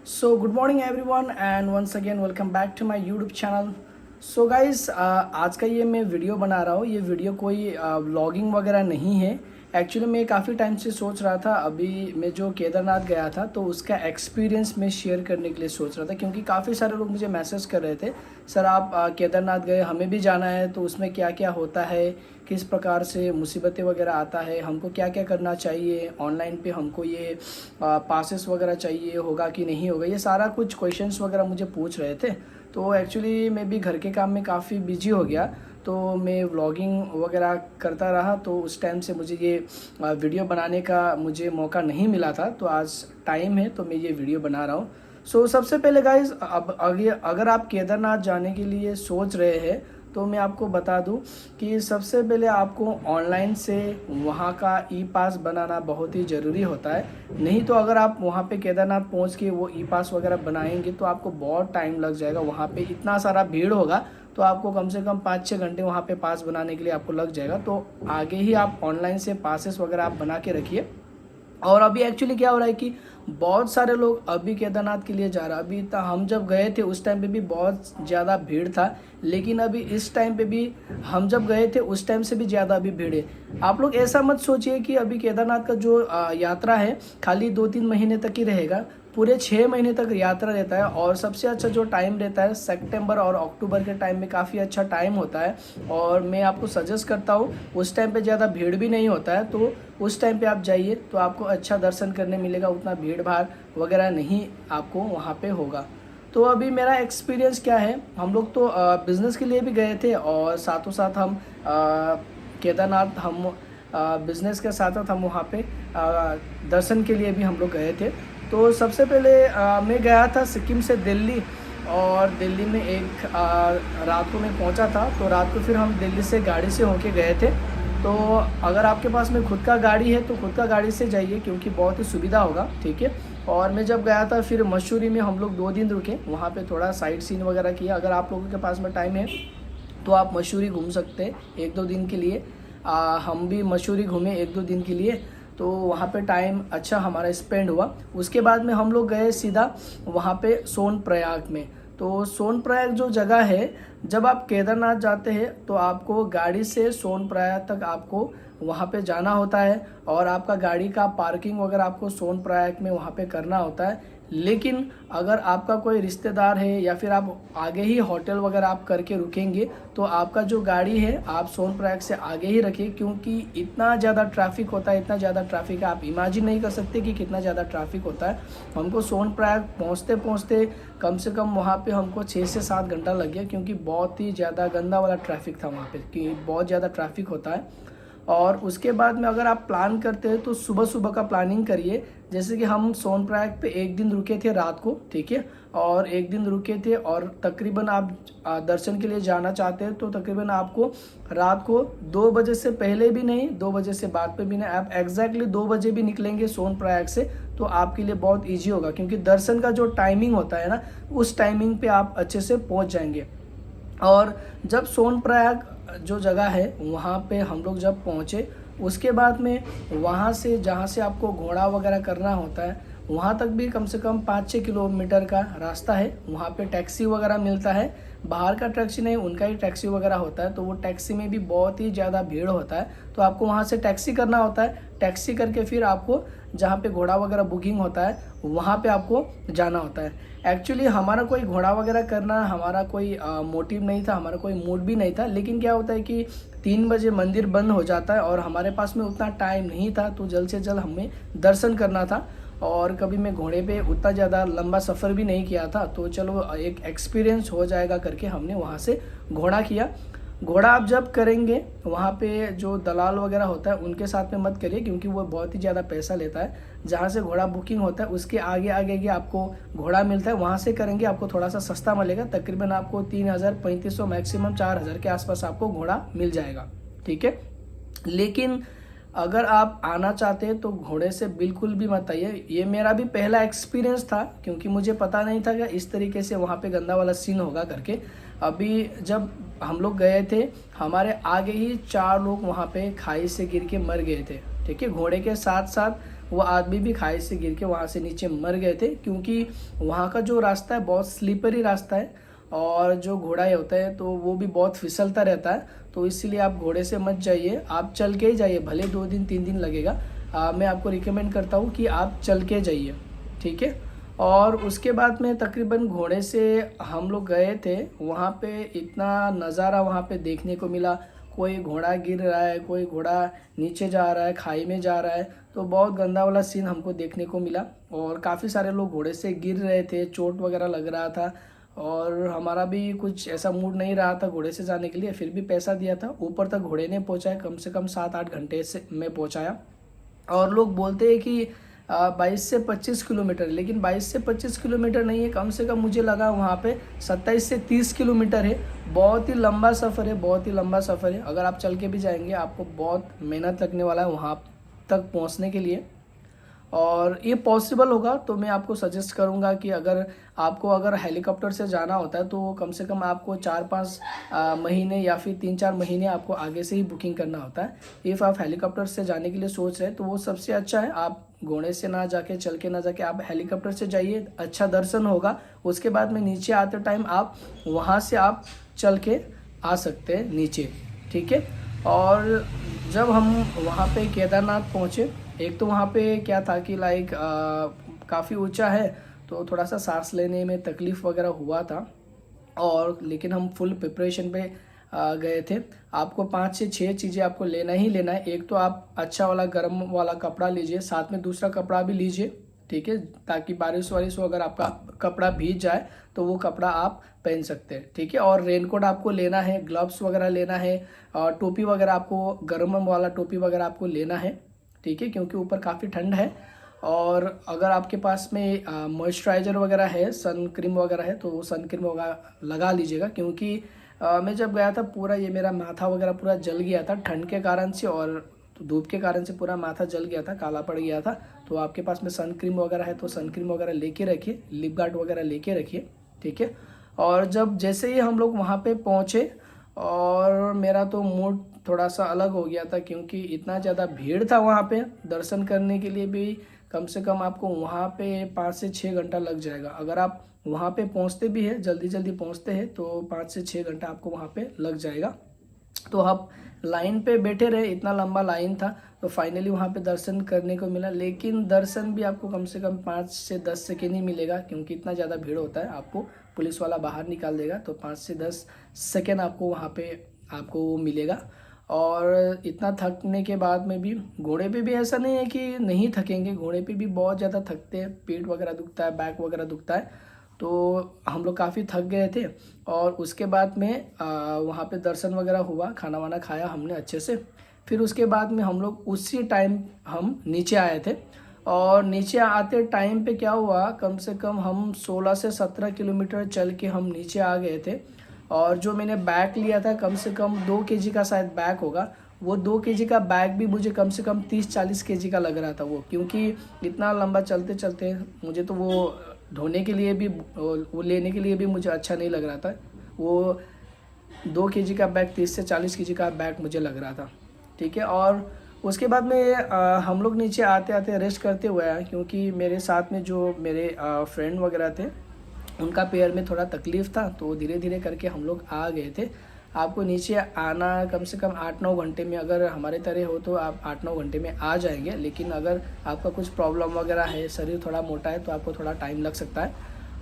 So good morning everyone and once again welcome back to my YouTube channel. So guys आज का ये मैं video बना रहा हूँ। ये वीडियो कोई व्लॉगिंग वगैरह नहीं है। एक्चुअली मैं काफ़ी टाइम से सोच रहा था, अभी मैं जो केदारनाथ गया था तो उसका एक्सपीरियंस मैं शेयर करने के लिए सोच रहा था, क्योंकि काफ़ी सारे लोग मुझे मैसेज कर रहे थे, सर आप केदारनाथ गए, हमें भी जाना है, तो उसमें क्या क्या होता है, किस प्रकार से मुसीबतें वगैरह आता है, हमको क्या क्या करना चाहिए, ऑनलाइन पे हमको ये पासेस वगैरह चाहिए होगा कि नहीं होगा, ये सारा कुछ क्वेश्चंस वगैरह मुझे पूछ रहे थे। तो एक्चुअली मैं भी घर के काम में काफ़ी बिजी हो गया, तो मैं व्लॉगिंग वगैरह करता रहा, तो उस टाइम से मुझे ये वीडियो बनाने का मुझे मौका नहीं मिला था। तो आज टाइम है तो मैं ये वीडियो बना रहा हूँ। सो सबसे पहले गाइज, अब अगर आप केदारनाथ जाने के लिए सोच रहे हैं तो मैं आपको बता दूं कि सबसे पहले आपको ऑनलाइन से वहां का ई पास बनाना बहुत ही ज़रूरी होता है। नहीं तो अगर आप वहां पे केदारनाथ पहुंच के वो ई पास वगैरह बनाएंगे तो आपको बहुत टाइम लग जाएगा। वहां पे इतना सारा भीड़ होगा, तो आपको कम से कम 5-6 घंटे वहाँ पे पास बनाने के लिए आपको लग जाएगा। तो आगे ही आप ऑनलाइन से पासेस वगैरह आप बना के रखिए। और अभी एक्चुअली क्या हो रहा है कि बहुत सारे लोग अभी केदारनाथ के लिए जा रहा है। अभी हम जब गए थे उस टाइम पे भी बहुत ज़्यादा भीड़ था, लेकिन अभी इस टाइम पे भी हम जब गए थे उस टाइम से भी ज़्यादा अभी भीड़ है। आप लोग ऐसा मत सोचिए कि अभी केदारनाथ का जो यात्रा है खाली 2-3 महीने तक ही रहेगा। पूरे 6 महीने तक यात्रा रहता है, और सबसे अच्छा जो टाइम रहता है सितंबर और अक्टूबर के टाइम में काफ़ी अच्छा टाइम होता है। और मैं आपको सजेस्ट करता हूँ, उस टाइम पे ज़्यादा भीड़ भी नहीं होता है, तो उस टाइम पे आप जाइए तो आपको अच्छा दर्शन करने मिलेगा, उतना भीड़ भाड़ वगैरह नहीं आपको वहाँ पे होगा। तो अभी मेरा एक्सपीरियंस क्या है, हम लोग तो बिज़नेस के लिए भी गए थे, और साथों साथ हम केदारनाथ हम बिज़नेस के साथ साथ हम वहाँ पे दर्शन के लिए भी हम लोग गए थे। तो सबसे पहले मैं गया था सिक्किम से दिल्ली, और दिल्ली में एक रात को मैं पहुंचा था। तो रात को फिर हम दिल्ली से गाड़ी से होके गए थे। तो अगर आपके पास में खुद का गाड़ी है तो खुद का गाड़ी से जाइए, क्योंकि बहुत ही सुविधा होगा, ठीक है। और मैं जब गया था फिर मसूरी में हम लोग 2 दिन रुके, वहाँ पे थोड़ा साइट सीन वगैरह किया। अगर आप लोगों के पास में टाइम है तो आप मसूरी घूम सकते हैं 1-2 दिन के लिए। हम भी मसूरी घूमे 1-2 दिन के लिए, तो वहाँ पे टाइम अच्छा हमारा स्पेंड हुआ। उसके बाद में हम लोग गए सीधा वहाँ पे सोनप्रयाग में। तो सोनप्रयाग जो जगह है, जब आप केदारनाथ जाते हैं तो आपको गाड़ी से सोनप्रयाग तक आपको वहाँ पे जाना होता है, और आपका गाड़ी का पार्किंग वगैरह आपको सोनप्रयाग में वहाँ पे करना होता है। लेकिन अगर आपका कोई रिश्तेदार है या फिर आप आगे ही होटल वगैरह आप करके रुकेंगे, तो आपका जो गाड़ी है आप सोनप्रयाग से आगे ही रखिए, क्योंकि इतना ज़्यादा ट्रैफिक होता है, इतना ज़्यादा ट्रैफिक है, आप इमेजिन नहीं कर सकते कि कितना ज़्यादा ट्रैफिक होता है। हमको सोनप्रयाग पहुँचते पहुँचते कम से कम वहाँ पे हमको 6 से 7 घंटा लग गया, क्योंकि बहुत ही ज़्यादा गंदा वाला ट्रैफिक था वहाँ पे, कि बहुत ज़्यादा ट्रैफिक होता है। और उसके बाद में अगर आप प्लान करते हैं तो सुबह सुबह का प्लानिंग करिए। जैसे कि हम सोनप्रयाग पे 1 दिन रुके थे रात को, ठीक है, और 1 दिन रुके थे, और तकरीबन आप दर्शन के लिए जाना चाहते हैं तो तकरीबन आपको रात को 2 बजे से पहले भी नहीं, 2 बजे से बाद पे भी नहीं, आप एग्जैक्टली 2 बजे भी निकलेंगे सोनप्रयाग से तो आपके लिए बहुत ईजी होगा, क्योंकि दर्शन का जो टाइमिंग होता है ना, उस टाइमिंग पे आप अच्छे से पहुँच जाएंगे। और जब सोनप्रयाग जो जगह है वहाँ पे हम लोग जब पहुँचे, उसके बाद में वहाँ से जहाँ से आपको घोड़ा वगैरह करना होता है वहाँ तक भी कम से कम 5-6 किलोमीटर का रास्ता है। वहाँ पे टैक्सी वगैरह मिलता है, बाहर का टैक्सी नहीं, उनका ही टैक्सी वगैरह होता है। तो वो टैक्सी में भी बहुत ही ज़्यादा भीड़ होता है, तो आपको वहाँ से टैक्सी करना होता है। टैक्सी करके फिर आपको जहाँ पे घोड़ा वगैरह बुकिंग होता है वहाँ पे आपको जाना होता है। एक्चुअली हमारा कोई घोड़ा वगैरह करना हमारा कोई मोटिव नहीं था, हमारा कोई मूड भी नहीं था। लेकिन क्या होता है कि 3 बजे मंदिर बंद हो जाता है, और हमारे पास में उतना टाइम नहीं था, तो जल्द से जल्द हमें दर्शन करना था। और कभी मैं घोड़े पे उतना ज़्यादा लंबा सफ़र भी नहीं किया था, तो चलो एक एक्सपीरियंस हो जाएगा करके हमने वहाँ से घोड़ा किया। घोड़ा आप जब करेंगे वहाँ पे जो दलाल वगैरह होता है उनके साथ में मत करिए, क्योंकि वो बहुत ही ज़्यादा पैसा लेता है। जहाँ से घोड़ा बुकिंग होता है उसके आगे आगे ही आपको घोड़ा मिलता है, वहाँ से करेंगे आपको थोड़ा सा सस्ता मिलेगा। तकरीबन आपको 3,000-3,500 मैक्सिमम 4,000 के आसपास आपको घोड़ा मिल जाएगा, ठीक है। लेकिन अगर आप आना चाहते हैं तो घोड़े से बिल्कुल भी मत आइए। ये मेरा भी पहला एक्सपीरियंस था, क्योंकि मुझे पता नहीं था कि इस तरीके से वहाँ पे गंदा वाला सीन होगा करके। अभी जब हम लोग गए थे, हमारे आगे ही 4 लोग वहाँ पे खाई से गिर के मर गए थे, ठीक है। घोड़े के साथ साथ वो आदमी भी खाई से गिर के वहाँ से नीचे मर गए थे, क्योंकि वहाँ का जो रास्ता है बहुत स्लीपरी रास्ता है और जो घोड़ा होता है तो वो भी बहुत फिसलता रहता है। तो इसीलिए आप घोड़े से मत जाइए, आप चल के ही जाइए, भले 2 दिन 3 दिन लगेगा। मैं आपको रिकमेंड करता हूँ कि आप चल के जाइए, ठीक है। और उसके बाद में तकरीबन घोड़े से हम लोग गए थे, वहाँ पे इतना नज़ारा वहाँ पे देखने को मिला। कोई घोड़ा गिर रहा है, कोई घोड़ा नीचे जा रहा है, खाई में जा रहा है, तो बहुत गंदा वाला सीन हमको देखने को मिला। और काफ़ी सारे लोग घोड़े से गिर रहे थे, चोट वगैरह लग रहा था। और हमारा भी कुछ ऐसा मूड नहीं रहा था घोड़े से जाने के लिए, फिर भी पैसा दिया था। ऊपर तक घोड़े ने पहुँचाया, कम से कम 7-8 घंटे से में पहुँचाया। और लोग बोलते हैं कि 22 से 25 किलोमीटर, लेकिन 22 से 25 किलोमीटर नहीं है, कम से कम मुझे लगा वहाँ पे 27 से 30 किलोमीटर है। बहुत ही लंबा सफ़र है, बहुत ही लंबा सफ़र है। अगर आप चल के भी जाएंगे आपको बहुत मेहनत लगने वाला है वहाँ तक पहुँचने के लिए। और ये पॉसिबल होगा तो मैं आपको सजेस्ट करूंगा कि अगर हेलीकॉप्टर से जाना होता है तो कम से कम आपको 4-5 महीने या फिर 3-4 महीने आपको आगे से ही बुकिंग करना होता है। इफ़ आप हेलीकॉप्टर से जाने के लिए सोच रहे हैं तो वो सबसे अच्छा है, आप घोड़े से ना जाके, चल के ना जाके, आप हेलीकॉप्टर से जाइए, अच्छा दर्शन होगा। उसके बाद में नीचे आते टाइम आप वहाँ से आप चल के आ सकते हैं नीचे, ठीक है। और जब हम वहाँ पे केदारनाथ पहुँचे, एक तो वहाँ पे क्या था कि काफ़ी ऊंचा है तो थोड़ा सा सांस लेने में तकलीफ़ वगैरह हुआ था। और लेकिन हम फुल प्रिपरेशन पे गए थे। आपको 5 से 6 चीज़ें आपको लेना ही लेना है। एक तो आप अच्छा वाला गर्म वाला कपड़ा लीजिए, साथ में दूसरा कपड़ा भी लीजिए, ठीक है, ताकि बारिश वारिश हो अगर आपका कपड़ा भीग जाए तो वो कपड़ा आप पहन सकते हैं, ठीक है। और रेनकोट आपको लेना है, ग्लव्स वगैरह लेना है, और टोपी वगैरह आपको, गर्म वाला टोपी वगैरह आपको लेना है, ठीक है, क्योंकि ऊपर काफ़ी ठंड है। और अगर आपके पास में मॉइस्चराइज़र वगैरह है, सन क्रीम वगैरह है, तो वो सन क्रीम वगैरह लगा लीजिएगा, क्योंकि मैं जब गया था पूरा ये मेरा माथा वगैरह पूरा जल गया था ठंड के कारण से, और धूप के कारण से पूरा माथा जल गया था, काला पड़ गया था। तो आपके पास में सन क्रीम वगैरह है तो सन क्रीम वगैरह लेके रखिए, लिप गार्ड वगैरह लेके रखिए, ठीक है। और जब जैसे ही हम लोग वहाँ पे पहुँचे, और मेरा तो मूड थोड़ा सा अलग हो गया था, क्योंकि इतना ज़्यादा भीड़ था वहाँ पे। दर्शन करने के लिए भी कम से कम आपको वहाँ पे 5 से 6 घंटा लग जाएगा। अगर आप वहाँ पे पहुँचते भी हैं, जल्दी जल्दी पहुँचते हैं, तो 5 से 6 घंटा आपको वहाँ पे लग जाएगा। तो आप लाइन पे बैठे रहे, इतना लंबा लाइन था, तो फाइनली वहाँ पे दर्शन करने को मिला। लेकिन दर्शन भी आपको कम से कम 5 से 10 सेकेंड ही मिलेगा, क्योंकि इतना ज़्यादा भीड़ होता है। आपको पुलिस वाला बाहर निकाल देगा, तो 5 से 10 सेकेंड आपको वहाँ पे आपको मिलेगा। और इतना थकने के बाद में भी, घोड़े पे भी ऐसा नहीं है कि नहीं थकेंगे, घोड़े पे भी बहुत ज़्यादा थकते हैं, पेट वगैरह दुखता है, बैक वगैरह दुखता है। तो हम लोग काफ़ी थक गए थे। और उसके बाद में वहाँ पे दर्शन वगैरह हुआ, खाना वाना खाया हमने अच्छे से। फिर उसके बाद में हम लोग उसी टाइम हम नीचे आए थे। और नीचे आते टाइम पे क्या हुआ, कम से कम हम 16 से 17 किलोमीटर चल के हम नीचे आ गए थे। और जो मैंने बैग लिया था, कम से कम 2 केजी का शायद बैग होगा, वो 2 केजी का बैग भी मुझे कम से कम 30-40 केजी का लग रहा था वो, क्योंकि इतना लंबा चलते चलते मुझे तो वो ढोने के लिए भी, वो लेने के लिए भी मुझे अच्छा नहीं लग रहा था। वो 2 केजी का बैग 30 से 40 केजी का बैग मुझे लग रहा था, ठीक है। और उसके बाद में हम लोग नीचे आते आते रेस्ट करते हुए आए, क्योंकि मेरे साथ में जो मेरे फ्रेंड वगैरह थे उनका पैर में थोड़ा तकलीफ़ था, तो धीरे धीरे करके हम लोग आ गए थे। आपको नीचे आना कम से कम 8-9 घंटे में, अगर हमारे तरह हो तो आप 8-9 घंटे में आ जाएंगे। लेकिन अगर आपका कुछ प्रॉब्लम वगैरह है, शरीर थोड़ा मोटा है, तो आपको थोड़ा टाइम लग सकता है।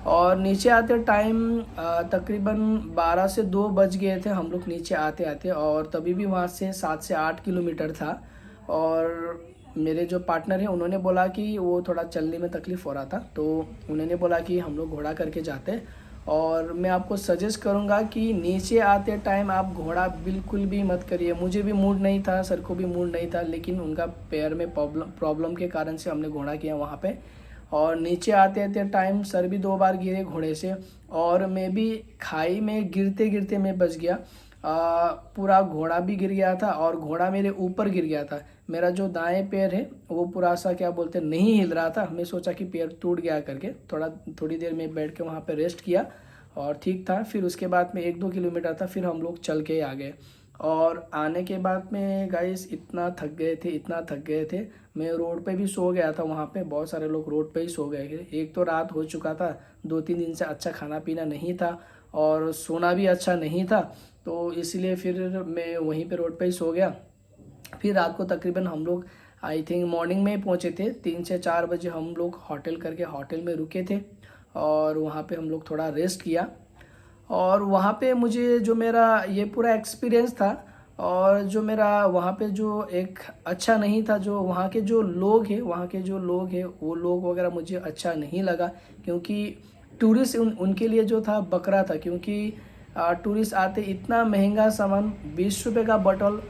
और नीचे आते टाइम तकरीबन 12 से 2 बज गए थे हम लोग नीचे आते आते। और तभी भी वहाँ से 7 से 8 किलोमीटर था। और मेरे जो पार्टनर हैं उन्होंने बोला कि वो थोड़ा चलने में तकलीफ़ हो रहा था, तो उन्होंने बोला कि हम लोग घोड़ा करके जाते हैं। और मैं आपको सजेस्ट करूंगा कि नीचे आते टाइम आप घोड़ा बिल्कुल भी मत करिए। मुझे भी मूड नहीं था, सर को भी मूड नहीं था, लेकिन उनका पैर में प्रॉब्लम के कारण से हमने घोड़ा किया वहाँ पे। और नीचे आते आते टाइम सर भी 2 बार गिरे घोड़े से, और मैं भी खाई में गिरते गिरते मैं बच गया। पूरा घोड़ा भी गिर गया था, और घोड़ा मेरे ऊपर गिर गया था। मेरा जो दाएं पैर है वो पूरा सा क्या बोलते हैं नहीं हिल रहा था। हमने सोचा कि पैर टूट गया करके, थोड़ी देर में बैठ के वहाँ पे रेस्ट किया और ठीक था। फिर उसके बाद में 1-2 किलोमीटर था, फिर हम लोग चल के आ गए। और आने के बाद में गाइस इतना थक गए थे। मैं रोड पे भी सो गया था। वहाँ पे बहुत सारे लोग रोड पे ही सो गए थे। एक तो रात हो चुका था, 2-3 दिन से अच्छा खाना पीना नहीं था और सोना भी अच्छा नहीं था, तो इसलिए फिर मैं वहीं पे रोड पे ही सो गया। फिर रात को तकरीबन हम लोग आई थिंक मॉर्निंग में ही पहुँचे थे, 3 से 4 बजे हम लोग होटल में रुके थे और वहाँ पे हम लोग थोड़ा रेस्ट किया। और वहाँ पे मुझे जो मेरा ये पूरा एक्सपीरियंस था और जो मेरा वहाँ पे जो एक अच्छा नहीं था, जो वहाँ के जो लोग हैं वो लोग वगैरह मुझे अच्छा नहीं लगा, क्योंकि टूरिस्ट उनके लिए जो था बकरा था। क्योंकि टूरिस्ट आते इतना महंगा सामान, 20 रुपये का बॉटल,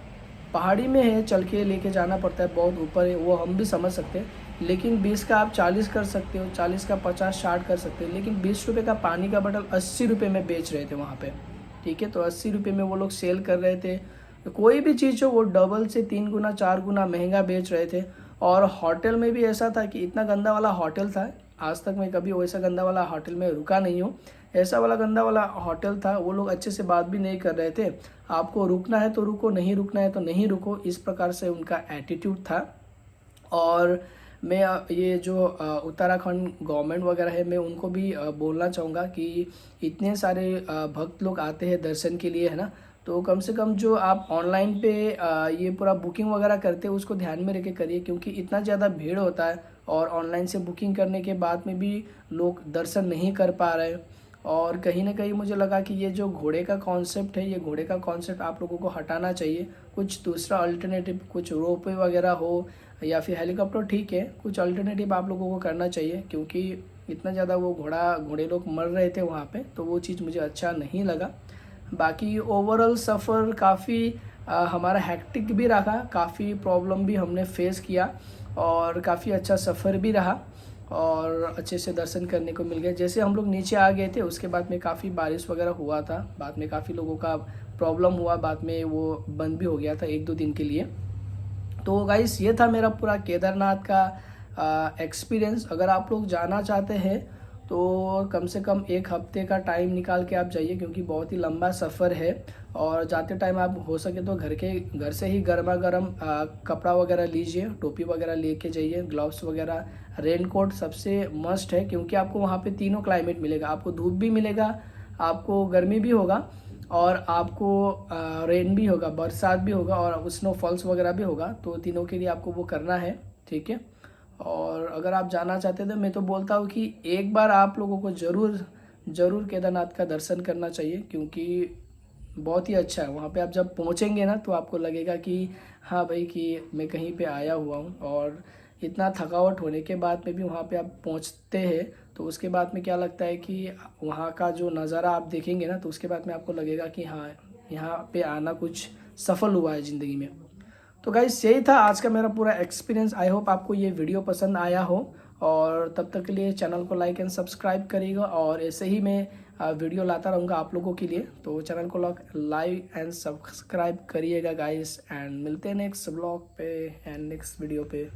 पहाड़ी में है, चल के लेके जाना पड़ता है, बहुत ऊपर है, वो हम भी समझ सकते हैं। लेकिन 20 का आप 40 कर सकते हो, 40 का 50-60 कर सकते हो, लेकिन 20 रुपये का पानी का बोतल 80 रुपये में बेच रहे थे वहाँ पे। ठीक है, तो 80 रुपये में वो लोग सेल कर रहे थे। तो कोई भी चीज़ हो वो डबल से 3 गुना 4 गुना महंगा बेच रहे थे। और होटल में भी ऐसा था कि इतना गंदा वाला होटल था, आज तक मैं कभी वैसा गंदा वाला होटल में रुका नहीं हूँ। ऐसा वाला गंदा वाला होटल था, वो लोग अच्छे से बात भी नहीं कर रहे थे। आपको रुकना है तो रुको, नहीं रुकना है तो नहीं रुको, इस प्रकार से उनका एटीट्यूड था। और मैं ये जो उत्तराखंड गवर्नमेंट वगैरह है, मैं उनको भी बोलना चाहूँगा कि इतने सारे भक्त लोग आते हैं दर्शन के लिए, है ना, तो कम से कम जो आप ऑनलाइन पे ये पूरा बुकिंग वगैरह करते हैं उसको ध्यान में रख के करिए, क्योंकि इतना ज़्यादा भीड़ होता है और ऑनलाइन से बुकिंग करने के बाद में भी लोग दर्शन नहीं कर पा रहे। और कहीं ना कहीं मुझे लगा कि ये जो घोड़े का कॉन्सेप्ट है, ये घोड़े का कॉन्सेप्ट आप लोगों को हटाना चाहिए। कुछ दूसरा अल्टरनेटिव, कुछ रोपवे वगैरह हो या फिर हेलीकॉप्टर, ठीक है, कुछ अल्टरनेटिव आप लोगों को करना चाहिए, क्योंकि इतना ज़्यादा वो घोड़े लोग मर रहे थे वहाँ पे, तो वो चीज़ मुझे अच्छा नहीं लगा। बाकी ओवरऑल सफ़र काफ़ी हमारा हैक्टिक भी रहा, काफ़ी प्रॉब्लम भी हमने फेस किया और काफ़ी अच्छा सफ़र भी रहा और अच्छे से दर्शन करने को मिल गया। जैसे हम लोग नीचे आ गए थे उसके बाद में काफ़ी बारिश वगैरह हुआ था, बाद में काफ़ी लोगों का प्रॉब्लम हुआ, बाद में वो बंद भी हो गया था 1-2 दिन के लिए। तो गाइस ये था मेरा पूरा केदारनाथ का एक्सपीरियंस। अगर आप लोग जाना चाहते हैं तो कम से कम 1 हफ्ते का टाइम निकाल के आप जाइए, क्योंकि बहुत ही लंबा सफ़र है। और जाते टाइम आप हो सके तो घर से ही गर्मा गर्म कपड़ा वगैरह लीजिए, टोपी वगैरह लेके जाइए, ग्लव्स वगैरह, रेनकोट सबसे मस्ट है, क्योंकि आपको वहाँ पे तीनों क्लाइमेट मिलेगा। आपको धूप भी मिलेगा, आपको गर्मी भी होगा और आपको रेन भी होगा, बरसात भी होगा और स्नोफॉल्स वगैरह भी होगा। तो तीनों के लिए आपको वो करना है, ठीक है। और अगर आप जाना चाहते तो मैं तो बोलता हूँ कि एक बार आप लोगों को ज़रूर केदारनाथ का दर्शन करना चाहिए, क्योंकि बहुत ही अच्छा है। वहाँ पे आप जब पहुँचेंगे ना तो आपको लगेगा कि हाँ भाई, कि मैं कहीं पे आया हुआ हूँ। और इतना थकावट होने के बाद में भी वहाँ पे आप पहुँचते हैं तो उसके बाद में क्या लगता है कि वहाँ का जो नज़ारा आप देखेंगे ना, तो उसके बाद में आपको लगेगा कि हाँ, यहाँ पे आना कुछ सफल हुआ है ज़िंदगी में। तो गाइस यही था आज का मेरा पूरा एक्सपीरियंस। आई होप आपको ये वीडियो पसंद आया हो, और तब तक के लिए चैनल को लाइक एंड सब्सक्राइब करिएगा और ऐसे ही मैं वीडियो लाता रहूँगा आप लोगों के लिए। तो चैनल को लाइक एंड सब्सक्राइब करिएगा गाइस, एंड मिलते हैं नेक्स्ट ब्लॉग पे एंड नेक्स्ट वीडियो पे।